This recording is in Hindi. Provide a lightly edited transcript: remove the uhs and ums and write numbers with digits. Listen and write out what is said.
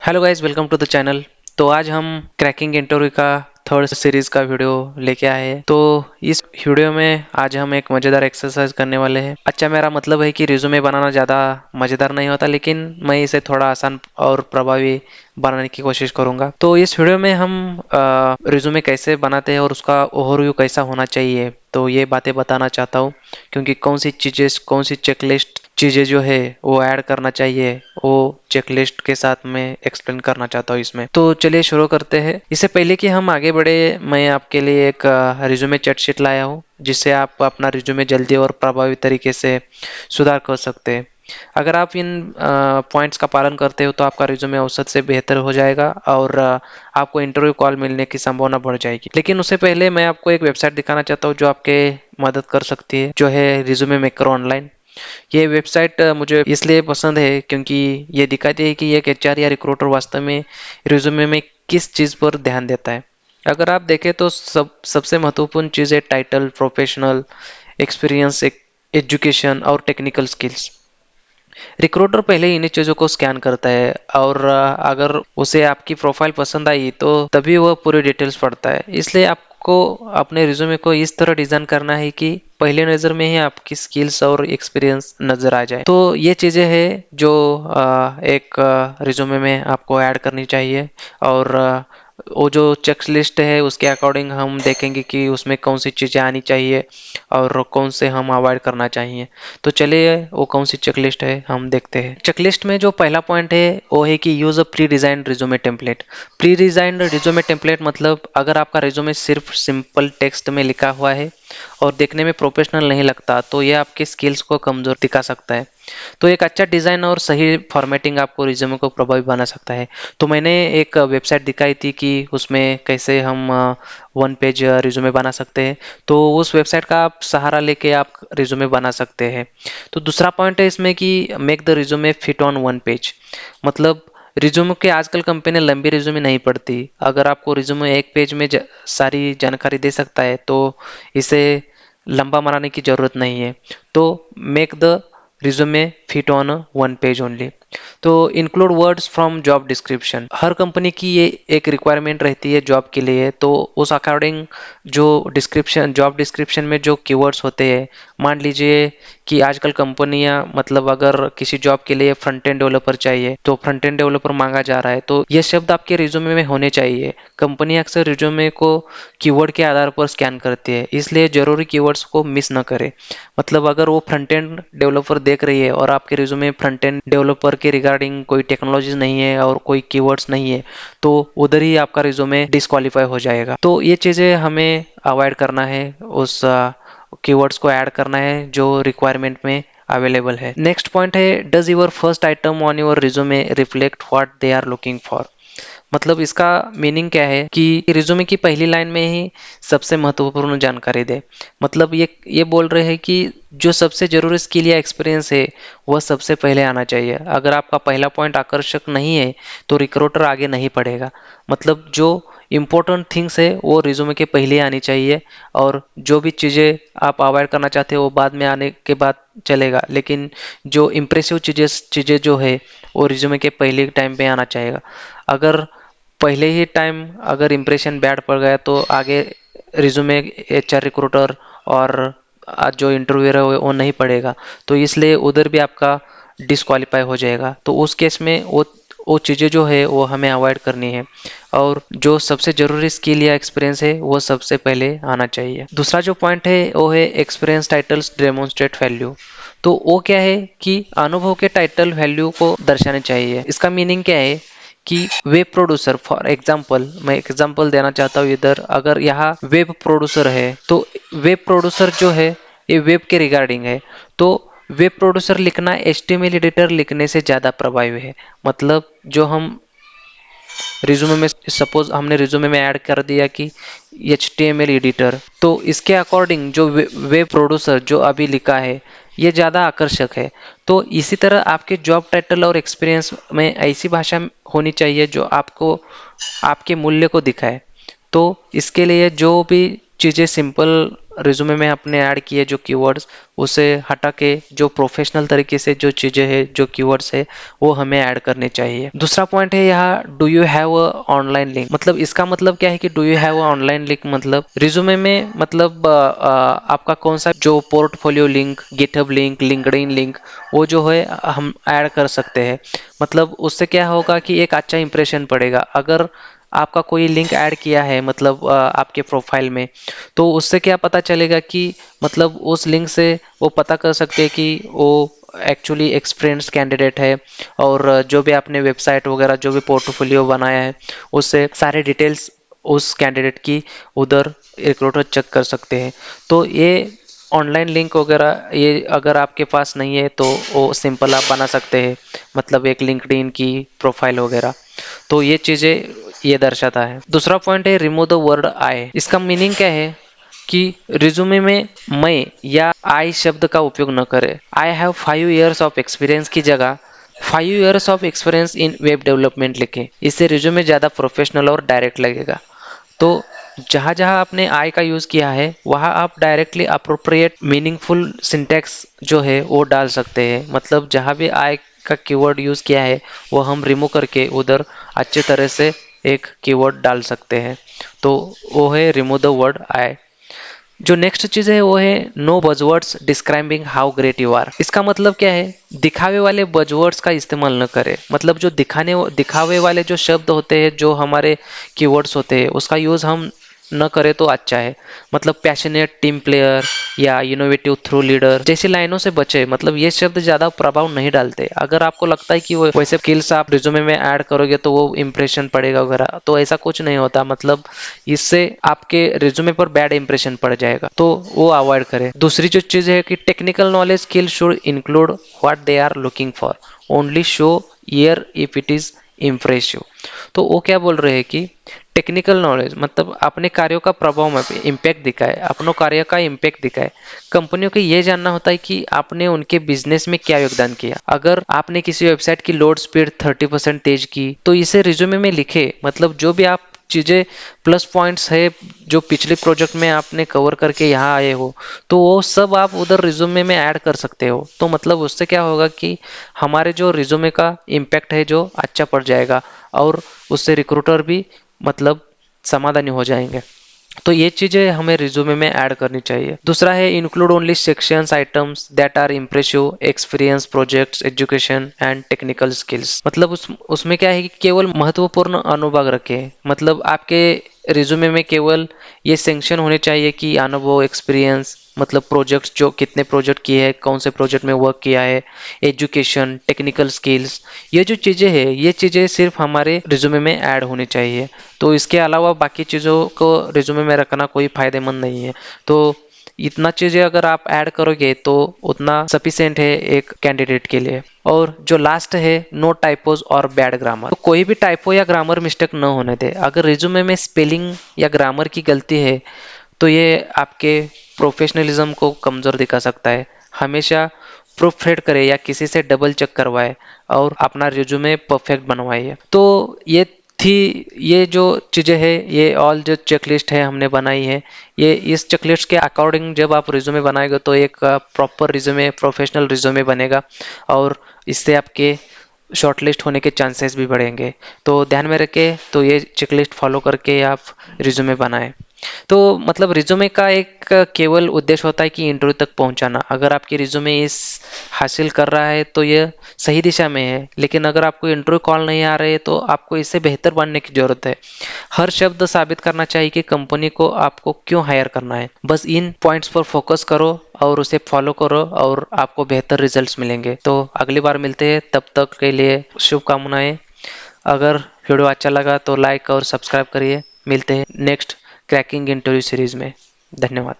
Hello guys, welcome to the channel. तो आज हम क्रैकिंग इंटरव्यू का थर्ड सीरीज का वीडियो लेके आए हैं। तो इस वीडियो में आज हम एक मज़ेदार एक्सरसाइज करने वाले हैं। अच्छा, मेरा मतलब है कि रिज्यूमे बनाना ज़्यादा मज़ेदार नहीं होता, लेकिन मैं इसे थोड़ा आसान और प्रभावी बनाने की कोशिश करूंगा। तो इस वीडियो में हम रिज्यूमे कैसे बनाते हैं और उसका ओवरव्यू कैसा होना चाहिए, तो ये बातें बताना चाहता हूँ। क्योंकि कौन सी चीज़ें, कौन सी चेकलिस्ट चीज़ें जो है वो ऐड करना चाहिए, वो चेकलिस्ट के साथ में एक्सप्लेन करना चाहता हूँ इसमें। तो चलिए शुरू करते हैं। इससे पहले कि हम आगे बढ़े, मैं आपके लिए एक रिज्यूमे चेट शीट लाया हूँ, जिससे आप अपना रिज्यूमे जल्दी और प्रभावी तरीके से सुधार कर सकते हैं। अगर आप इन पॉइंट्स का पालन करते हो तो आपका रिज्यूमे औसत से बेहतर हो जाएगा और आपको इंटरव्यू कॉल मिलने की संभावना बढ़ जाएगी। लेकिन उससे पहले मैं आपको एक वेबसाइट दिखाना चाहता हूँ जो आपके मदद कर सकती है, जो है रिज्यूमे मेकर ऑनलाइन। ये वेबसाइट मुझे इसलिए पसंद है क्योंकि ये दिखाती है कि एक एचआर या रिक्रूटर वास्तव में रिज्यूमे में किस चीज़ पर ध्यान देता है। अगर आप देखें तो सबसे महत्वपूर्ण चीज़ है टाइटल, प्रोफेशनल एक्सपीरियंस, एजुकेशन और टेक्निकल स्किल्स। रिक्रूटर पहले इन्हीं चीज़ों को स्कैन करता है और अगर उसे आपकी प्रोफाइल पसंद आई तो तभी वह पूरी डिटेल्स पढ़ता है। इसलिए आपको अपने रिज्यूमे को इस तरह डिज़ाइन करना है कि पहले नज़र में ही आपकी स्किल्स और एक्सपीरियंस नज़र आ जाए। तो ये चीज़ें हैं जो एक रिज्यूमे में आपको ऐड करनी चाहिए। और वो जो चेक लिस्ट है उसके अकॉर्डिंग हम देखेंगे कि उसमें कौन सी चीज़ें आनी चाहिए और कौन से हम अवॉइड करना चाहिए। तो चलिए वो कौन सी चेकलिस्ट है हम देखते हैं। चेकलिस्ट में जो पहला पॉइंट है वो है कि use a pre designed resume template. Pre designed resume template मतलब अगर आपका रिज्यूमे सिर्फ सिंपल टेक्स्ट में लिखा हुआ है और देखने में प्रोफेशनल नहीं लगता तो यह आपके स्किल्स को कमजोर दिखा सकता है। तो एक अच्छा डिज़ाइन और सही फॉर्मेटिंग आपको रिज्यूमे को प्रभावी बना सकता है। तो मैंने एक वेबसाइट दिखाई थी कि उसमें कैसे हम वन पेज रिज्यूमे बना सकते हैं। तो उस वेबसाइट का आप सहारा लेके आप रिज्यूमे बना सकते हैं। तो दूसरा पॉइंट है इसमें कि make the resume fit on one page. मतलब रिज्यूमे के आजकल कंपनी लंबी रिज्यूमे नहीं पढ़ती। अगर आपको रिज्यूमे एक पेज में सारी जानकारी दे सकता है तो इसे लंबा बनाने की जरूरत नहीं है। तो make the resume fit on one page only. तो include words from job description. हर कंपनी की ये एक रिक्वायरमेंट रहती है जॉब के लिए, तो उस अकॉर्डिंग जो डिस्क्रिप्शन, जॉब डिस्क्रिप्शन में जो कीवर्ड्स होते हैं, मान लीजिए कि आजकल कंपनियां, मतलब अगर किसी जॉब के लिए फ्रंट एंड डेवलपर चाहिए तो फ्रंट एंड डेवलपर मांगा जा रहा है, तो ये शब्द आपके रिज्यूमे में होने चाहिए। कंपनी अक्सर रिज्यूमे को कीवर्ड के आधार पर स्कैन करती है, इसलिए जरूरी कीवर्ड्स को मिस न करें। मतलब अगर वो फ्रंट एंड डेवलपर देख रही है और आपके रिज्यूमे फ्रंट एंड डेवलपर के रिगार्डिंग कोई टेक्नोलॉजीज नहीं है और कोई कीवर्ड्स नहीं है, तो उधर ही आपका रिज्यूमे डिस्क्वालीफाई हो जाएगा। तो ये चीज़ें हमें अवॉइड करना है, उस कीवर्ड्स को ऐड करना है जो रिक्वायरमेंट में अवेलेबल है। नेक्स्ट पॉइंट है, does your first item on your resume reflect what they are looking for. मतलब इसका मीनिंग क्या है कि रिज्यूमे की पहली लाइन में ही सबसे महत्वपूर्ण जानकारी दे। मतलब ये बोल रहे हैं कि जो सबसे जरूरी स्किल या एक्सपीरियंस है वह सबसे पहले आना चाहिए। अगर आपका पहला पॉइंट आकर्षक नहीं है तो रिक्रूटर आगे नहीं पढ़ेगा। मतलब जो इम्पोर्टेंट थिंग्स है वो रिज्यूमे के पहले आनी चाहिए, और जो भी चीज़ें आप अवॉइड करना चाहते हो वो बाद में आने के बाद चलेगा, लेकिन जो इम्प्रेसिव चीज़ें चीज़ें जो है वो रिज्यूमे के पहले टाइम पे आना चाहिए। अगर पहले ही टाइम अगर इम्प्रेशन बैड पड़ गया तो आगे रिज्यूमे एचआर रिक्रूटर और आज जो इंटरव्यूअर है वो नहीं पड़ेगा, तो इसलिए उधर भी आपका डिस्क्वालीफाई हो जाएगा। तो उस केस में वो चीज़ें जो है वो हमें अवॉइड करनी है, और जो सबसे ज़रूरी स्किल या एक्सपीरियंस है वो सबसे पहले आना चाहिए। दूसरा जो पॉइंट है वो है एक्सपीरियंस टाइटल्स डेमोन्स्ट्रेट वैल्यू। तो वो क्या है कि अनुभव के टाइटल वैल्यू को दर्शाने चाहिए। इसका मीनिंग क्या है कि वेब प्रोड्यूसर, फॉर एग्जांपल मैं एग्जांपल देना चाहता हूँ इधर, अगर यहाँ वेब प्रोड्यूसर है तो वेब प्रोड्यूसर जो है ये वेब के रिगार्डिंग है, तो वेब प्रोड्यूसर लिखना HTML एडिटर लिखने से ज़्यादा प्रभावी है। मतलब जो हम रिज्यूमे में, सपोज हमने रिज्यूमे में ऐड कर दिया कि HTML एडिटर, तो इसके अकॉर्डिंग जो वेब प्रोड्यूसर जो अभी लिखा है ये ज़्यादा आकर्षक है। तो इसी तरह आपके जॉब टाइटल और एक्सपीरियंस में ऐसी भाषा होनी चाहिए जो आपको आपके मूल्य को दिखाए। तो इसके लिए जो भी चीज़ें सिंपल रिज्यूमे में अपने ऐड किए जो कीवर्ड्स, उसे हटा के जो प्रोफेशनल तरीके से जो चीज़ें हैं, जो कीवर्ड्स है, वो हमें ऐड करने चाहिए। दूसरा पॉइंट है यहाँ, do you have a online link. मतलब इसका मतलब क्या है कि do you have a online link, मतलब रिज्यूमे में मतलब आपका कौन सा जो portfolio link, GitHub link, LinkedIn link, वो जो है हम ऐड कर सकते हैं। मतलब उससे क्या होगा कि एक अच्छा इंप्रेशन पड़ेगा। अगर आपका कोई लिंक ऐड किया है मतलब आपके प्रोफाइल में, तो उससे क्या पता चलेगा कि मतलब उस लिंक से वो पता कर सकते हैं कि वो एक्चुअली एक्सपीरियंस कैंडिडेट है, और जो भी आपने वेबसाइट वगैरह जो भी पोर्टफोलियो बनाया है, उससे सारे डिटेल्स उस कैंडिडेट की उधर रिक्रूटर चेक कर सकते हैं। तो ये ऑनलाइन लिंक वगैरह ये अगर आपके पास नहीं है तो वो सिंपल आप बना सकते हैं, मतलब एक लिंक्डइन की प्रोफाइल वगैरह। तो ये चीज़ें ये दर्शाता है। दूसरा पॉइंट है रिमूव द वर्ड आई। इसका मीनिंग क्या है कि रिज्यूमे में मैं या आई शब्द का उपयोग न करें। I have 5 years of experience की जगह 5 years of experience in web development लिखें। इससे रिज्यूमे ज़्यादा प्रोफेशनल और डायरेक्ट लगेगा। तो जहाँ जहाँ आपने आई का यूज़ किया है, वहाँ आप डायरेक्टली अप्रोप्रिएट मीनिंगफुल सिंटैक्स जो है वो डाल सकते हैं। मतलब जहाँ भी आई का कीवर्ड यूज़ किया है, वो हम रिमूव करके उधर अच्छे तरह से एक कीवर्ड डाल सकते हैं। तो वो है रिमूव द वर्ड आई। जो नेक्स्ट चीज है वो है no buzzwords describing how great you are. इसका मतलब क्या है, दिखावे वाले बजवर्ड्स का इस्तेमाल न करें। मतलब जो दिखावे वाले जो शब्द होते हैं, जो हमारे कीवर्ड्स होते हैं, उसका यूज हम न करें तो अच्छा है। मतलब पैशनेट टीम प्लेयर या इनोवेटिव थ्रू लीडर जैसी लाइनों से बचे। मतलब ये शब्द ज्यादा प्रभाव नहीं डालते। अगर आपको लगता है कि वो वैसे स्किल्स आप रिज्यूमे में ऐड करोगे तो वो इंप्रेशन पड़ेगा वगैरह, तो ऐसा कुछ नहीं होता। मतलब इससे आपके रिज्यूमे पर बैड इंप्रेशन पड़ जाएगा, तो वो अवॉइड करें। दूसरी जो चीज है कि technical knowledge skill should include what they are looking for, only show year if it is impressive. तो वो क्या बोल रहे हैं कि टेक्निकल नॉलेज मतलब अपने कार्यों का प्रभाव में इम्पैक्ट दिखाए, अपनों कार्य का इम्पैक्ट दिखाए। कंपनियों को ये जानना होता है कि आपने उनके बिजनेस में क्या योगदान किया। अगर आपने किसी वेबसाइट की लोड स्पीड 30% तेज की, तो इसे रिज्यूमे में लिखे। मतलब जो भी आप चीजें प्लस पॉइंट्स है जो पिछले प्रोजेक्ट में आपने कवर करके यहाँ आए हो, तो वो सब आप उधर रिज्यूमे में ऐड कर सकते हो। तो मतलब उससे क्या होगा कि हमारे जो रिज्यूमे का इम्पैक्ट है जो अच्छा पड़ जाएगा, और उससे रिक्रूटर भी मतलब समाधानी हो जाएंगे। तो ये चीजें हमें रिज्यूमे में ऐड करनी चाहिए। दूसरा है include only sections items that are impressive experience projects education and technical skills. मतलब उसमें क्या है कि केवल महत्वपूर्ण अनुभाग रखें। मतलब आपके रिज्यूमे में केवल ये सेक्शन होने चाहिए कि अनुभव एक्सपीरियंस, मतलब प्रोजेक्ट्स जो कितने प्रोजेक्ट किए हैं, कौन से प्रोजेक्ट में वर्क किया है, एजुकेशन, टेक्निकल स्किल्स, ये जो चीज़ें हैं ये चीज़ें सिर्फ हमारे रिज्यूमे में ऐड होनी चाहिए। तो इसके अलावा बाकी चीज़ों को रिज्यूमे में रखना कोई फायदेमंद नहीं है। तो इतना चीज़ें अगर आप ऐड करोगे तो उतना सफिशिएंट है एक कैंडिडेट के लिए। और जो लास्ट है नो टाइपोज और बैड ग्रामर। तो कोई भी टाइपो या ग्रामर मिस्टेक न होने दे। अगर रिज्यूमे में स्पेलिंग या ग्रामर की गलती है तो ये आपके प्रोफेशनलिज्म को कमजोर दिखा सकता है। हमेशा प्रूफ रीड करें या किसी से डबल चेक करवाए और अपना रिज्यूमे परफेक्ट बनवाइए। तो ये थी, ये जो चीज़ें हैं, ये ऑल जो चेकलिस्ट है हमने बनाई है, ये इस चेकलिस्ट के अकॉर्डिंग जब आप रिज्यूमे बनाएंगे तो एक प्रॉपर रिज्यूमे, प्रोफेशनल रिज्यूमे बनेगा, और इससे आपके शॉर्टलिस्ट होने के चांसेस भी बढ़ेंगे। तो ध्यान में रखें, तो ये चेकलिस्ट फॉलो करके आप रिज्यूमे बनाएं। तो मतलब रिज्यूमे का एक केवल उद्देश्य होता है कि इंटरव्यू तक पहुंचाना। अगर आपकी रिज्यूमे इस हासिल कर रहा है तो ये सही दिशा में है, लेकिन अगर आपको इंटरव्यू कॉल नहीं आ रहे तो आपको इससे बेहतर बनने की जरूरत है। हर शब्द साबित करना चाहिए कि कंपनी को आपको क्यों हायर करना है। बस इन पॉइंट्स पर फोकस करो और उसे फॉलो करो और आपको बेहतर रिजल्ट्स मिलेंगे। तो अगली बार मिलते हैं, तब तक के लिए शुभकामनाएं। अगर वीडियो अच्छा लगा तो लाइक और सब्सक्राइब करिए। मिलते हैं नेक्स्ट क्रैकिंग इंटरव्यू सीरीज में। धन्यवाद।